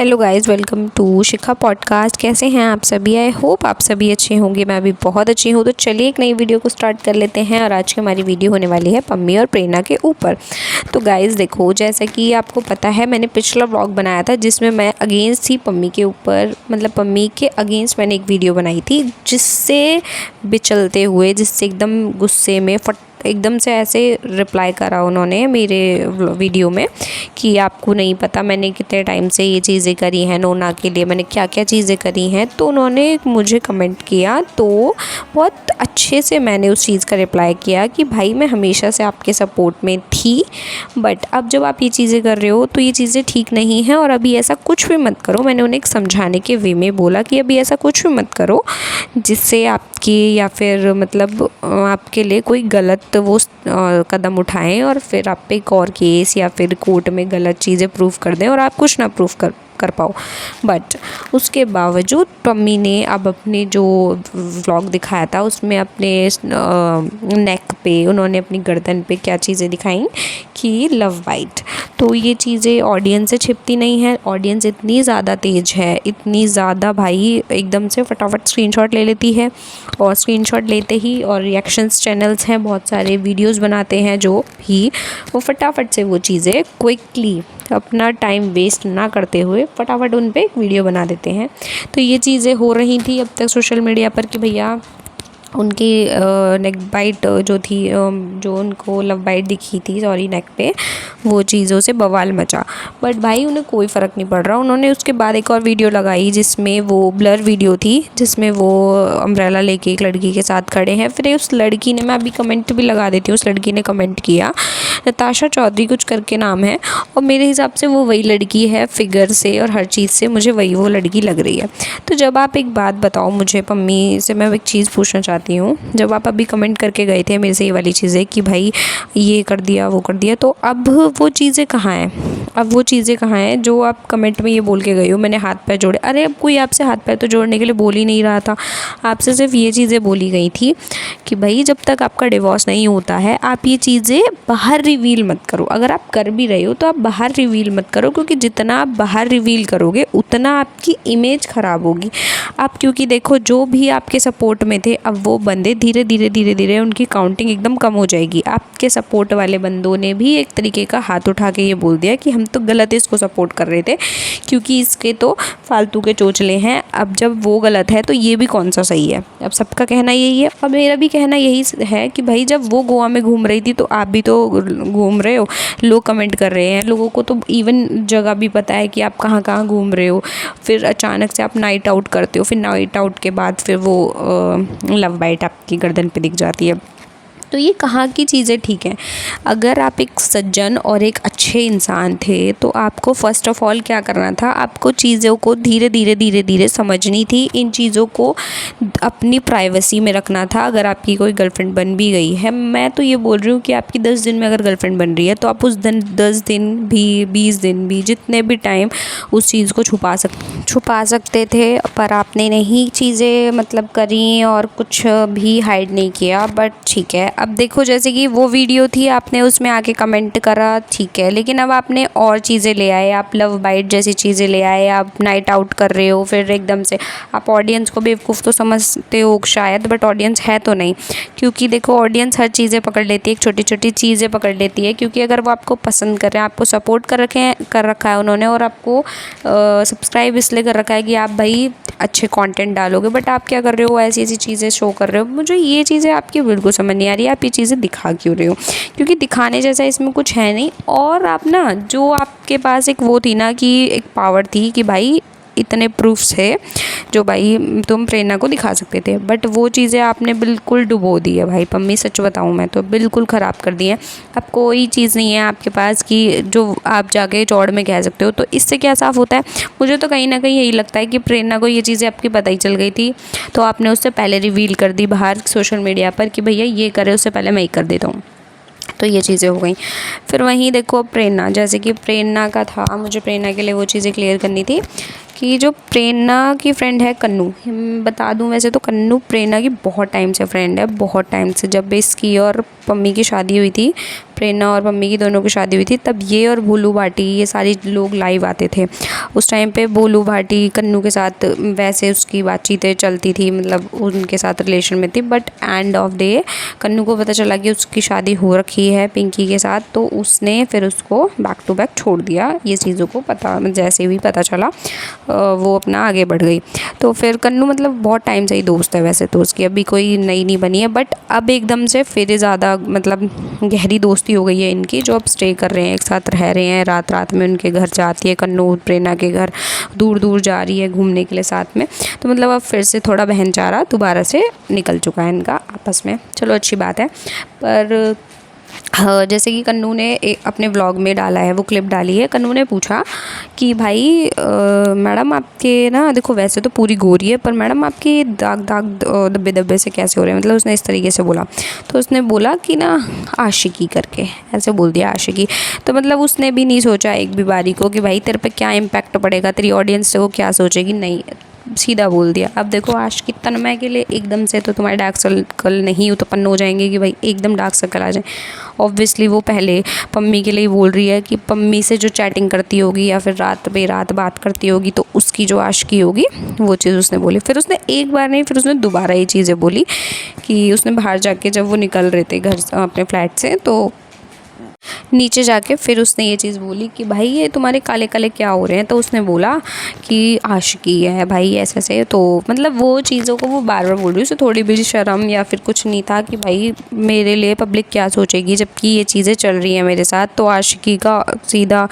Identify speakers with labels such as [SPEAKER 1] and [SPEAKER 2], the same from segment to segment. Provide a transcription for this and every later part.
[SPEAKER 1] Hello guys, welcome to Shikha podcast. कैसे हैं आप सभी? आई होप आप सभी अच्छे होंगे। मैं भी बहुत अच्छी हूँ। तो चलिए एक नई वीडियो को स्टार्ट कर लेते हैं। और आज की हमारी वीडियो होने वाली है पम्मी और प्रेरणा के ऊपर। तो गाइस देखो, जैसा कि आपको पता है, मैंने पिछला व्लॉग बनाया था जिसमें मैं अगेंस्ट थी पम्मी के ऊपर, मतलब पम्मी के अगेंस्ट मैंने एक वीडियो बनाई थी, जिससे बिचलते हुए, जिससे एकदम गुस्से में एकदम से ऐसे रिप्लाई करा उन्होंने मेरे वीडियो में कि आपको नहीं पता मैंने कितने टाइम से ये चीज़ें करी हैं, नोना के लिए मैंने क्या क्या चीज़ें करी हैं। तो उन्होंने मुझे कमेंट किया, तो बहुत अच्छे से मैंने उस चीज़ का रिप्लाई किया कि भाई मैं हमेशा से आपके सपोर्ट में थी, बट अब जब आप ये चीज़ें कर रहे हो तो ये चीज़ें ठीक नहीं हैं और अभी ऐसा कुछ भी मत करो। मैंने उन्हें एक समझाने के वे में बोला कि अभी ऐसा कुछ भी मत करो जिससे आपकी या फिर मतलब आपके लिए कोई गलत वो कदम उठाएं और फिर आप पे एक और केस या फिर कोर्ट में गलत चीज़ें प्रूव कर दें और आप कुछ ना प्रूव कर पाओ। बट उसके बावजूद पम्मी ने अब अपने जो व्लॉग दिखाया था उसमें अपने नेक पे, उन्होंने अपनी गर्दन पे क्या चीज़ें दिखाई कि लव बाइट। तो ये चीज़ें ऑडियंस से छिपती नहीं है। ऑडियंस इतनी ज़्यादा तेज़ है, इतनी ज़्यादा भाई, एकदम से फटाफट स्क्रीनशॉट ले लेती है और स्क्रीनशॉट लेते ही, और रिएक्शंस चैनल्स हैं बहुत सारे, वीडियोस बनाते हैं जो भी, वो फटाफट से वो चीज़ें क्विकली अपना टाइम वेस्ट ना करते हुए फटाफट उन पे एक वीडियो बना देते हैं। तो ये चीज़ें हो रही थी अब तक सोशल मीडिया पर कि भैया उनकी नेक बाइट जो थी, जो उनको लव बाइट दिखी थी, सॉरी, नेक पे, वो चीज़ों से बवाल मचा। बट भाई उन्हें कोई फ़र्क नहीं पड़ रहा। उन्होंने उसके बाद एक और वीडियो लगाई जिसमें वो ब्लर वीडियो थी, जिसमें वो अम्ब्रेला लेके एक लड़की के साथ खड़े हैं। फिर उस लड़की ने, मैं अभी कमेंट भी लगा देती हूँ, उस लड़की ने कमेंट किया, नताशा चौधरी कुछ करके नाम है, और मेरे हिसाब से वो वही लड़की है, फिगर से और हर चीज़ से मुझे वही वो लड़की लग रही है। तो जब आप एक बात बताओ मुझे, पम्मी से मैं एक चीज़ पूछना चाहती हूँ, जब आप अभी कमेंट करके गए थे मेरे से ये वाली चीज़ें कि भाई ये कर दिया वो कर दिया, तो अब वो चीज़ें कहाँ हैं? अब वो चीज़ें कहाँ हैं जो आप कमेंट में ये बोल के गए हो मैंने हाथ पैर जोड़े? अरे अब कोई आपसे हाथ पैर तो जोड़ने के लिए बोल ही नहीं रहा था। आपसे सिर्फ ये चीज़ें बोली गई थी कि भाई जब तक आपका डिवोर्स नहीं होता है आप ये चीज़ें बाहर रिवील मत करो। अगर आप कर भी रहे हो तो आप बाहर रिवील मत करो, क्योंकि जितना आप बाहर रिवील करोगे उतना आपकी इमेज ख़राब होगी। आप, क्योंकि देखो, जो भी आपके सपोर्ट में थे अब वो बंदे धीरे धीरे उनकी काउंटिंग एकदम कम हो जाएगी। आपके सपोर्ट वाले बंदों ने भी एक तरीके का हाथ उठा के ये बोल दिया कि हम तो गलत इसको सपोर्ट कर रहे थे, क्योंकि इसके तो फालतू के चोचले हैं। अब जब वो गलत है तो ये भी कौन सा सही है? अब सबका कहना यही है और मेरा भी कहना यही है कि भाई जब वो गोवा में घूम रही थी तो आप भी तो घूम रहे हो। लोग कमेंट कर रहे हैं, लोगों को तो इवन जगह भी पता है कि आप कहाँ कहाँ घूम रहे हो। फिर अचानक से आप नाइट आउट करते हो, फिर नाइट आउट के बाद फिर वो लव बाइट आपकी गर्दन पे दिख जाती है। तो ये कहाँ की चीज़ें ठीक हैं? अगर आप एक सज्जन और एक अच्छे इंसान थे तो आपको फ़र्स्ट ऑफ़ ऑल क्या करना था? आपको चीज़ों को धीरे धीरे समझनी थी। इन चीज़ों को अपनी प्राइवेसी में रखना था। अगर आपकी कोई गर्लफ्रेंड बन भी गई है, मैं तो ये बोल रही हूँ कि आपकी 10 दिन में अगर गर्लफ्रेंड बन रही है तो आप उस दिन 10 दिन भी, 20 दिन भी, जितने भी टाइम उस चीज़ को छुपा सकते थे, पर आपने नहीं चीज़ें मतलब करी और कुछ भी हाइड नहीं किया। बट ठीक है, अब देखो, जैसे कि वो वीडियो थी, आपने उसमें आके कमेंट करा, ठीक है, लेकिन अब आपने और चीज़ें ले आए, आप लव बाइट जैसी चीज़ें ले आए, आप नाइट आउट कर रहे हो, फिर एकदम से आप ऑडियंस को बेवकूफ़ तो समझते हो शायद, बट ऑडियंस है तो नहीं। क्योंकि देखो, ऑडियंस हर चीज़ें पकड़ लेती है, एक छोटी छोटी चीज़ें पकड़ लेती है, क्योंकि अगर वो आपको पसंद कर रहे हैं, आपको सपोर्ट कर रखा है उन्होंने, और आपको सब्सक्राइब इसलिए कर रखा है कि आप भाई अच्छे कंटेंट डालोगे, बट आप क्या कर रहे हो? ऐसी ऐसी चीज़ें शो कर रहे हो। मुझे ये चीज़ें आपकी बिल्कुल समझ नहीं आ रही है, आप ये चीज़ें दिखा क्यों रहे हो? क्योंकि दिखाने जैसा इसमें कुछ है नहीं। और आप ना, जो आपके पास एक वो थी ना, कि एक पावर थी कि भाई इतने प्रूफ्स है जो भाई तुम प्रेरणा को दिखा सकते थे, बट वो चीज़ें आपने बिल्कुल डुबो दी है भाई पम्मी। सच बताऊँ मैं तो बिल्कुल ख़राब कर दी है। अब कोई चीज़ नहीं है आपके पास कि जो आप जाके चौड़ में कह सकते हो। तो इससे क्या साफ़ होता है? मुझे तो कहीं ना कहीं यही लगता है कि प्रेरणा को ये चीज़ें आपकी पता ही चल गई थी, तो आपने उससे पहले रिवील कर दी बाहर सोशल मीडिया पर कि भैया ये करे, उससे पहले मैं ही कर देता हूँ। तो ये चीज़ें हो गई। फिर वहीं देखो प्रेरणा, जैसे कि प्रेरणा का था, मुझे प्रेरणा के लिए वो चीज़ें क्लियर करनी थी कि जो प्रेरणा की फ्रेंड है कन्नू, बता दूं वैसे तो कन्नू प्रेरणा की बहुत टाइम से फ्रेंड है, बहुत टाइम से। जब इसकी और पम्मी की शादी हुई थी, प्रेरणा और पम्मी की दोनों की शादी हुई थी, तब ये और भोलू भाटी ये सारे लोग लाइव आते थे। उस टाइम पे भोलू भाटी कन्नू के साथ वैसे उसकी बातचीतें चलती थी, मतलब उनके साथ रिलेशन में थी। बट एंड ऑफ डे कन्नू को पता चला कि उसकी शादी हो रखी है पिंकी के साथ, तो उसने फिर उसको बैक टू बैक छोड़ दिया। ये चीज़ों को पता जैसे भी पता चला वो अपना आगे बढ़ गई। तो फिर कन्नू मतलब बहुत टाइम से ही दोस्त है वैसे तो उसकी, अभी कोई नई नहीं बनी है। बट अब एकदम से फिर ज़्यादा मतलब गहरी दोस्ती हो गई है इनकी, जो अब स्टे कर रहे हैं, एक साथ रह रहे हैं। रात रात में उनके घर जाती है कन्नू, प्रेरणा के घर दूर दूर जा रही है घूमने के लिए साथ में। तो मतलब अब फिर से थोड़ा बहनचारा दोबारा से निकल चुका है इनका आपस में। चलो अच्छी बात है। पर हाँ, जैसे कि कन्नू ने अपने व्लॉग में डाला है, वो क्लिप डाली है। कन्नू ने पूछा कि भाई मैडम आपके ना, देखो वैसे तो पूरी गोरी है, पर मैडम आपके दाग दाग धब्बे धब्बे से कैसे हो रहे हैं, मतलब उसने इस तरीके से बोला। तो उसने बोला कि ना आशिकी करके ऐसे बोल दिया, आशिकी। तो मतलब उसने भी नहीं सोचा एक भी बारी को कि भाई तेरे पे क्या इम्पैक्ट पड़ेगा, तेरी ऑडियंस को क्या सोचेगी, नहीं, सीधा बोल दिया। अब देखो आशिकी तन्मय के लिए एकदम से तो तुम्हारे डार्क सर्कल नहीं उत्पन्न हो जाएंगे कि भाई एकदम डार्क सर्कल आ जाए। ऑब्वियसली वो पहले पम्मी के लिए बोल रही है कि पम्मी से जो चैटिंग करती होगी या फिर रात बेरात बात करती होगी, तो उसकी जो आशिकी होगी वो चीज़ उसने बोली। फिर उसने एक बार नहीं, फिर उसने दोबारा ये चीज़ें बोली कि उसने बाहर जाके जब वो निकल रहे थे घर अपने फ्लैट से, तो नीचे जाके फिर उसने ये चीज़ बोली कि भाई ये तुम्हारे काले काले क्या हो रहे हैं। तो उसने बोला कि आशिकी है भाई ऐसे ऐसे। तो मतलब वो चीज़ों को वो बार बार बोल रही, उसे थोड़ी भी शर्म या फिर कुछ नहीं था कि भाई मेरे लिए पब्लिक क्या सोचेगी, जबकि ये चीज़ें चल रही हैं मेरे साथ। तो आशिकी का सीधा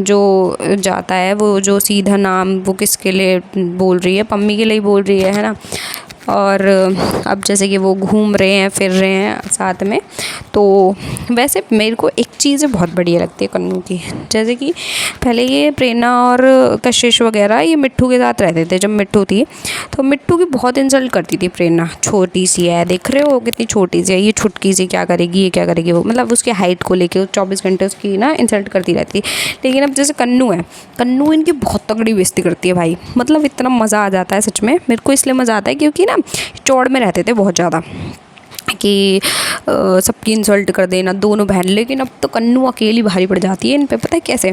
[SPEAKER 1] जो जाता है, वो जो सीधा नाम वो किसके लिए बोल रही है, पम्मी के लिए बोल रही है ना। और अब जैसे कि वो घूम रहे हैं फिर रहे हैं साथ में। तो वैसे मेरे को एक चीज़ बहुत बढ़िया लगती है कन्नू की, जैसे कि पहले ये प्रेरणा और कशिश वगैरह ये मिट्ठू के साथ रहते थे। जब मिट्ठू थी तो मिट्ठू की बहुत इंसल्ट करती थी प्रेरणा, छोटी सी है, देख रहे हो कितनी छोटी सी है, ये छुटकी सी क्या करेगी, ये क्या करेगी, वो मतलब उसके हाइट को लेके 24 घंटे उसकी ना इंसल्ट करती रहती। लेकिन अब जैसे कन्नू है, कन्नू इनकी बहुत तगड़ी बेइज्जती करती है भाई, मतलब इतना मज़ा आ जाता है सच में। मेरे को इसलिए मज़ा आता है क्योंकि ना चौड़ में रहते थे बहुत ज़्यादा कि सबकी इंसल्ट कर देना दोनों बहन, लेकिन अब तो कन्नू अकेली भारी पड़ जाती है इन पे। पता है कैसे?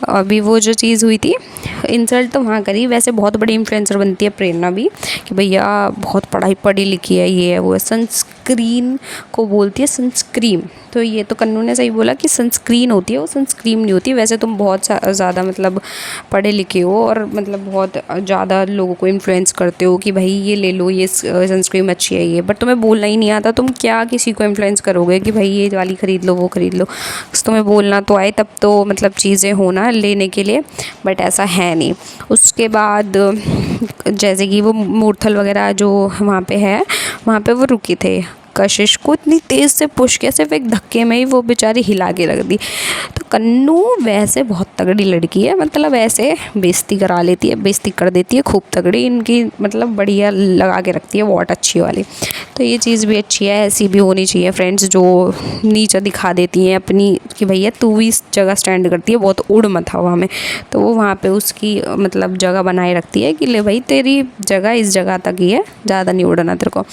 [SPEAKER 1] अभी वो जो चीज़ हुई थी, इंसल्ट तो वहाँ करी, वैसे बहुत बड़ी इन्फ्लुएंसर बनती है प्रेरणा भी कि भैया बहुत पढ़ी लिखी है, ये है वो है, सनस्क्रीन को बोलती है सनस्क्रीन। तो ये तो कन्नू ने सही बोला कि सनस्क्रीन होती है, वो सनस्क्रीन नहीं होती। वैसे तुम बहुत ज़्यादा मतलब पढ़े लिखे हो और मतलब बहुत ज़्यादा लोगों को इन्फ्लुएंस करते हो कि भाई ये ले लो, ये सनस्क्रीन अच्छी है ये, बट तुम्हें बोलना ही नहीं आता। तुम क्या किसी को इन्फ्लुएंस करोगे कि भाई ये वाली ख़रीद लो, वो ख़रीद लो? तुम्हें बोलना तो आए तब तो मतलब चीज़ें होना लेने के लिए, बट ऐसा है नहीं। उसके बाद जैसे कि वो मूर्थल वगैरह जो वहाँ पे है, वहाँ पे वो रुके थे, कशिश को इतनी तेज़ से पुश किया, सिर्फ एक धक्के में ही वो बेचारी हिला के रख दी। तो कन्नू वैसे बहुत तगड़ी लड़की है, मतलब ऐसे बेइज्जती करा लेती है, बेइज्जती कर देती है खूब तगड़ी इनकी, मतलब बढ़िया लगा के रखती है वॉट अच्छी वाली। तो ये चीज़ भी अच्छी है, ऐसी भी होनी चाहिए फ्रेंड्स, जो नीचा दिखा देती हैं अपनी कि भैया तू भी इस जगह स्टैंड करती है, बहुत उड़ मत हवा में। तो वो वहाँ पे उसकी मतलब जगह बनाए रखती है कि ले भाई तेरी जगह इस जगह तक ही है, ज़्यादा नहीं उड़ना तेरे को।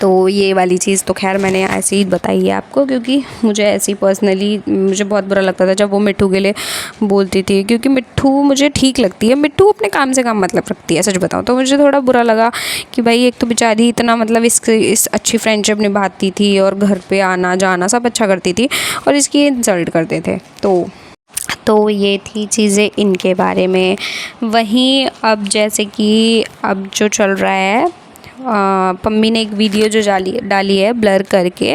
[SPEAKER 1] तो ये वाली चीज़ तो खैर मैंने ऐसे ही बताई है आपको, क्योंकि मुझे ऐसी पर्सनली मुझे बहुत बुरा लगता था जब वो मिट्ठू के लिए बोलती थी, क्योंकि मिट्ठू मुझे ठीक लगती है, मिट्ठू अपने काम से काम मतलब रखती है। सच बताऊँ तो मुझे थोड़ा बुरा लगा कि भाई एक तो बेचारी इतना मतलब इस अच्छी फ्रेंडशिप निभाती थी और घर पे आना जाना सब अच्छा करती थी, और इसकी इंसल्ट करते थे। तो ये थी चीज़ें इनके बारे में। वहीं अब जैसे कि अब जो चल रहा है, पम्मी ने एक वीडियो जो डाली है ब्लर करके,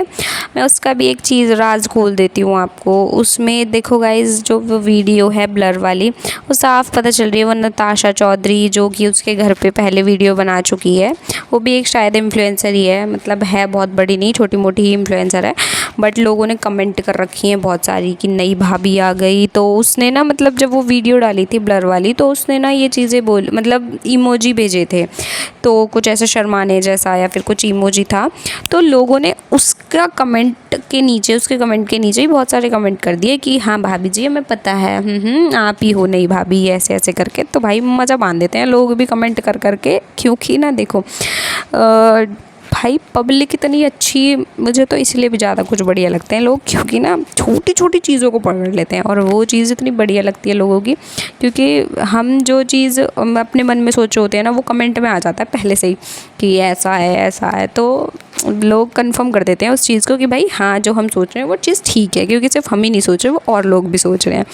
[SPEAKER 1] मैं उसका भी एक चीज़ राज खोल देती हूँ आपको। उसमें देखो गाइज़, जो वो वीडियो है ब्लर वाली, वो साफ़ पता चल रही है वो नताशा चौधरी जो कि उसके घर पे पहले वीडियो बना चुकी है, वो भी एक शायद इन्फ्लुएंसर ही है, मतलब है बहुत बड़ी नहीं, छोटी मोटी ही इन्फ्लुएंसर है। बट लोगों ने कमेंट कर रखी हैं बहुत सारी कि नई भाभी आ गई। तो उसने ना मतलब जब वो वीडियो डाली थी ब्लर वाली, तो उसने ना ये चीज़ें मतलब इमोजी भेजे थे, तो कुछ ऐसे शर्माने जैसा या फिर कुछ इमोजी था। तो लोगों ने उसका कमेंट कमेंट के नीचे, उसके कमेंट के नीचे ही बहुत सारे कमेंट कर दिए कि हाँ भाभी जी हमें पता है, आप ही हो नहीं भाभी, ऐसे ऐसे करके। तो भाई मज़ा बांध देते हैं लोग भी कमेंट कर करके, क्योंकि ना देखो भाई पब्लिक इतनी अच्छी, मुझे तो इसलिए भी ज़्यादा कुछ बढ़िया लगते हैं लोग, क्योंकि ना छोटी छोटी चीज़ों को पकड़ लेते हैं और वो चीज़ इतनी बढ़िया लगती है लोगों की, क्योंकि हम जो चीज़ अपने मन में सोचे होते हैं ना, वो कमेंट में आ जाता है पहले से ही कि ऐसा है ऐसा है, तो लोग कंफर्म कर देते हैं उस चीज़ को कि भाई हाँ जो हम सोच रहे हैं वो चीज़ ठीक है, क्योंकि सिर्फ हम ही नहीं सोच रहे, वो और लोग भी सोच रहे हैं।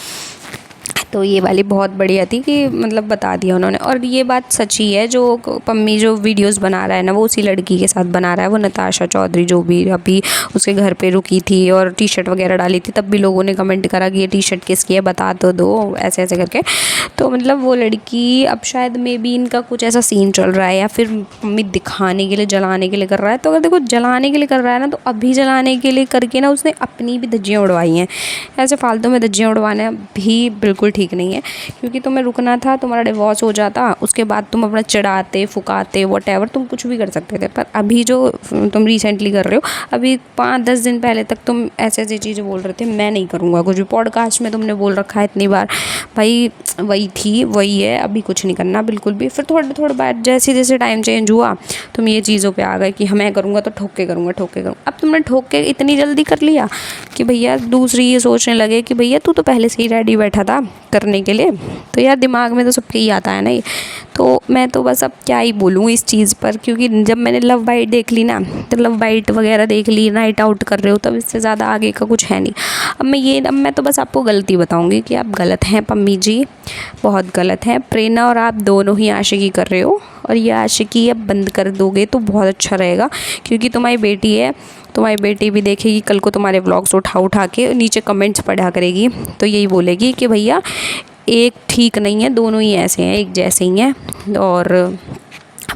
[SPEAKER 1] तो ये वाली बहुत बढ़िया थी कि मतलब बता दिया उन्होंने। और ये बात सच्ची है, जो पम्मी जो वीडियोस बना रहा है ना, वो उसी लड़की के साथ बना रहा है, वो नताशा चौधरी, जो भी अभी उसके घर पे रुकी थी और टी शर्ट वगैरह डाली थी, तब भी लोगों ने कमेंट करा कि ये टी शर्ट किसकी है, बता तो दो, ऐसे ऐसे करके। तो मतलब वो लड़की, अब शायद मे बी इनका कुछ ऐसा सीन चल रहा है, या फिर पम्मी दिखाने के लिए, जलाने के लिए कर रहा है। तो अगर देखो जलाने के लिए कर रहा है ना, तो अभी जलाने के लिए करके ना उसने अपनी भी धज्जियाँ उड़वाई हैं। ऐसे फालतू में धज्जियाँ उड़वाना भी बिल्कुल ठीक नहीं है, क्योंकि तुम्हें रुकना था, तुम्हारा डिवोर्स हो जाता, उसके बाद तुम अपना चिढ़ाते फुकाते व्हाटएवर, तुम कुछ भी कर सकते थे। पर अभी जो तुम रिसेंटली कर रहे हो, अभी 5-10 दिन पहले तक तुम ऐसे ऐसी चीज़ें बोल रहे थे, मैं नहीं करूँगा कुछ भी। पॉडकास्ट में तुमने बोल रखा है इतनी बार, भाई वही थी वही है, अभी कुछ नहीं करना बिल्कुल भी। फिर थोड़ा थोड़ा बाद जैसे जैसे टाइम चेंज हुआ, तुम ये चीज़ों पे आ गए कि मैं करूँगा तो ठोक के करूँगा, ठोक के करूँगा। अब तुमने ठोक के इतनी जल्दी कर लिया कि भैया दूसरी ये सोचने लगे कि भैया तू तो पहले से ही रेडी बैठा था करने के लिए। तो यार दिमाग में तो सबके ही आता है ना ये। तो मैं तो बस अब क्या ही बोलूँ इस चीज़ पर, क्योंकि जब मैंने लव बाइट देख ली ना, तो लव बाइट वगैरह देख ली, नाइट आउट कर रहे हो, तब इससे ज़्यादा आगे का कुछ है नहीं। अब मैं तो बस आपको गलती बताऊँगी कि आप गलत हैं पम्मी जी, बहुत गलत हैं। प्रेरणा और आप दोनों ही आशिकी कर रहे हो, और ये आशिकी अब बंद कर दोगे तो बहुत अच्छा रहेगा, क्योंकि तुम्हारी बेटी है, तुम्हारी बेटी भी देखेगी कल को तुम्हारे व्लॉग्स उठा उठा के नीचे कमेंट्स पढ़ा करेगी, तो यही बोलेगी कि भैया एक ठीक नहीं है, दोनों ही ऐसे हैं, एक जैसे ही हैं, और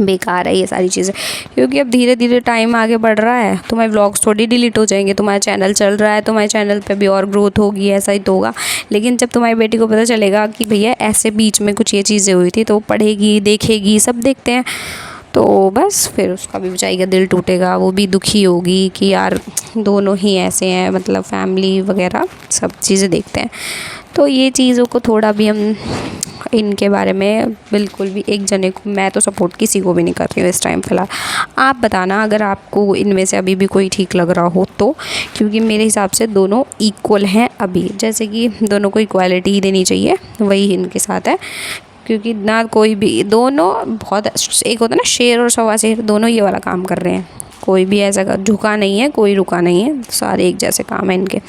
[SPEAKER 1] बेकार है ये सारी चीज़ें। क्योंकि अब धीरे धीरे टाइम आगे बढ़ रहा है, तुम्हारे व्लॉग्स थोड़ी डिलीट हो जाएंगे, तुम्हारा चैनल चल रहा है, तुम्हारे चैनल पे भी और ग्रोथ होगी, ऐसा ही तो होगा। लेकिन जब तुम्हारी बेटी को पता चलेगा कि भैया ऐसे बीच में कुछ ये चीज़ें हुई थी, तो वो पढ़ेगी, देखेगी, सब देखते हैं, तो बस फिर उसका भी बेचारी का दिल टूटेगा, वो भी दुखी होगी कि यार दोनों ही ऐसे हैं, मतलब फैमिली वगैरह सब चीज़ें देखते हैं। तो ये चीज़ों को थोड़ा भी हम इनके बारे में बिल्कुल भी एक जने को, मैं तो सपोर्ट किसी को भी नहीं कर रही हूँ इस टाइम फ़िलहाल। आप बताना अगर आपको इनमें से अभी भी कोई ठीक लग रहा हो तो, क्योंकि मेरे हिसाब से दोनों इक्वल हैं अभी, जैसे कि दोनों को इक्वालिटी ही देनी चाहिए, वही इनके साथ है। क्योंकि ना कोई भी, दोनों बहुत, एक होता है ना शेर और सवा शेर, दोनों ये वाला काम कर रहे हैं, कोई भी ऐसा झुका नहीं है, कोई रुका नहीं है, सारे एक जैसे काम है इनके।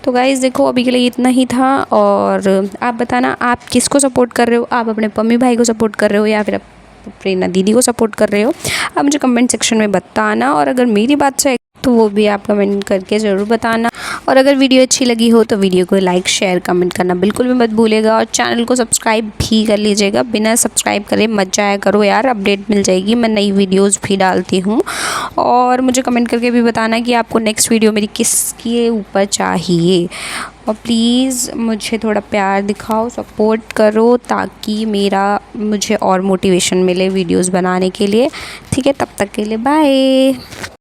[SPEAKER 1] तो गाइज़ देखो अभी के लिए इतना ही था, और आप बताना आप किसको सपोर्ट कर रहे हो, आप अपने पम्मी भाई को सपोर्ट कर रहे हो या फिर प्रेरणा दीदी को सपोर्ट कर रहे हो, आप मुझे कमेंट सेक्शन में बताना। और अगर मेरी बात से तो वो भी आप कमेंट करके ज़रूर बताना। और अगर वीडियो अच्छी लगी हो तो वीडियो को लाइक शेयर कमेंट करना बिल्कुल भी मत भूलिएगा, और चैनल को सब्सक्राइब भी कर लीजिएगा, बिना सब्सक्राइब करे मत जाया करो यार, अपडेट मिल जाएगी, मैं नई वीडियोस भी डालती हूँ। और मुझे कमेंट करके भी बताना कि आपको नेक्स्ट वीडियो मेरी किसके ऊपर चाहिए, और प्लीज़ मुझे थोड़ा प्यार दिखाओ, सपोर्ट करो, ताकि मुझे और मोटिवेशन मिले वीडियोस बनाने के लिए। ठीक है, तब तक के लिए बाय।